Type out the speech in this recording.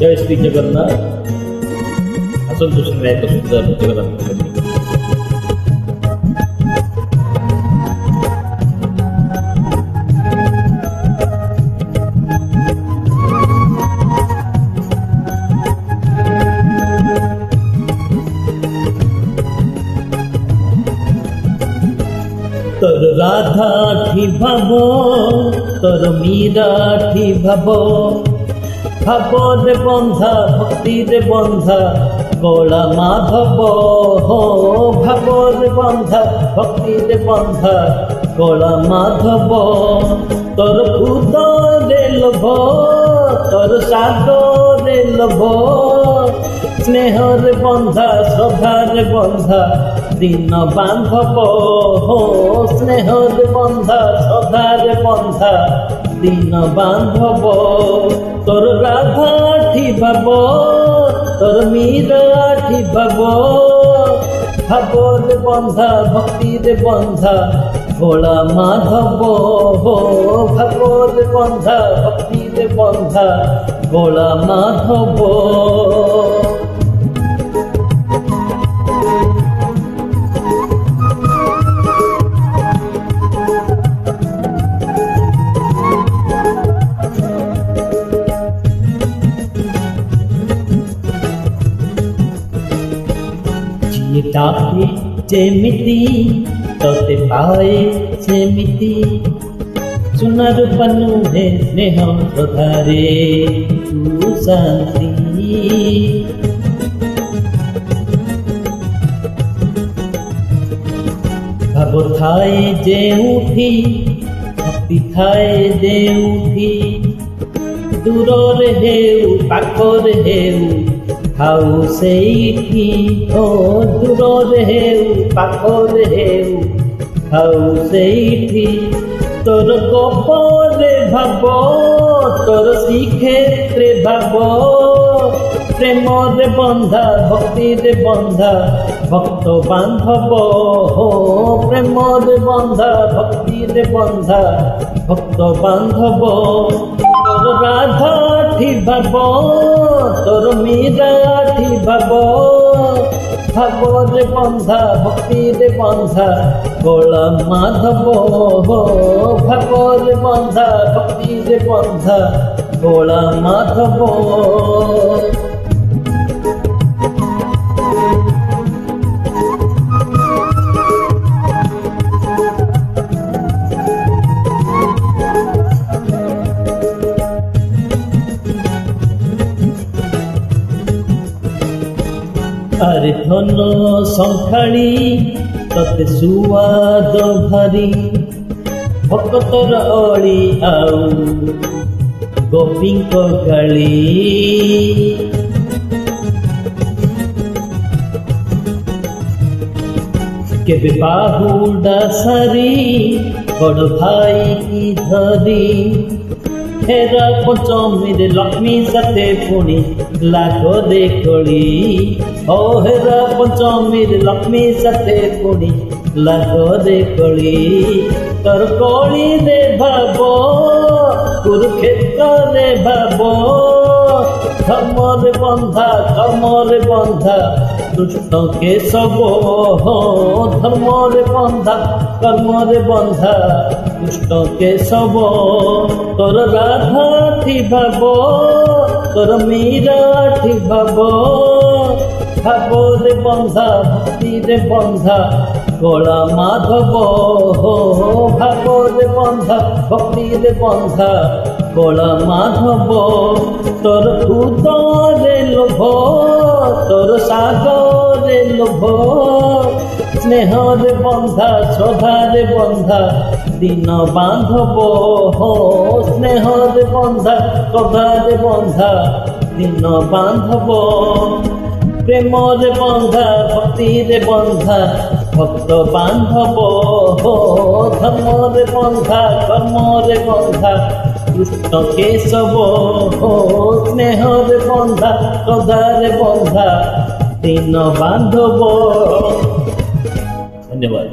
जय श्री जगन्नाथ। आसंतु सुंदर एक सुंदर जगन्नाथ मंदिर। तोर राधा ठी भाबो तोर मीरा ठी भाबो भाबो रे बंधा भक्ति रे बंधा कला माधव हो भाबो रे बंधा भक्ति रे बंधा कला माधव तोर खुद रे लोभ तोर सागर रे लोभ स्नेह रे बंधा श्रद्धा रे बंधा दीन बांधव हो स्नेह रे बंधा श्रद्धा रे बंधा दीन बांधव तोर राधा ठी भाब तोर मीरा ठी भाब भाव रे बंधा भक्ति रे बंधा भोला माधव हो भाव रे बंधा भक्ति रे बंधा भोला माधव। डाके जेमिति तोते पाए सेमिति सुनर पनु है स्नेह प्रधारे तू शांति भाव थाए जेउठी भक्ति थाए जेउठी दूर हेउ पाखर हेउ हाउ सेठी ओ दूर हेउ पाखर हेउ हाउ सेठी तोर गोपरे भाव तोर श्रीक्षेत्रे भाव प्रेम रे बंधा भक्ति रे बंधा भक्त बांधव हो प्रेम रे बंधा भक्ति रे बंधा भक्त बांधव तोर राधा ठी भाव तोर मीरा ठी भाव भाव रे बंधा भक्ति रे बंधा कला माधव हो भाव रे बंधा भक्ति रे बंधा कला माधव। अरे धन संखाड़ी तते सुवाद भारी भक्तर अड़ी आउ गोपी गाड़ी केबे बाहुडा सारी बड़ भाई की धरी हेरा पंचमी रे लक्ष्मी साथे पुणी लागो दे कली ओ हेरा पंचमी रे लक्ष्मी साथे पुणी लागो दे कली तोर कली दे भाबो कुरुक्षेत्र रे भाबो धर्म रे बंधा दुष्ट के सब हो धर्म रे बंधा कर्म रे बंधा दुष्ट के सब तोर राधा ठी भाव तोर मीरा ठी भाव भाव रे बंधा भक्ति रे बंधा कला माधव हो भाव रे बंधा भक्ति रे बंधा कला माधव तोर खुद रे लोभ तोर सागर रे लोभ स्नेह रे बंधा श्रद्धा रे बंधा दीन बांधव हो स्नेह रे बंधा श्रद्धा रे बंधा दीन बांधव प्रेम रे बंधा भक्ति रे बंधा भक्त बांधव हो धर्म रे बंधा कर्म रे बंधा दुष्ट के सब हो स्नेह रे बंधा श्रद्धा रे बंधा दीन बांधव। धन्यवाद।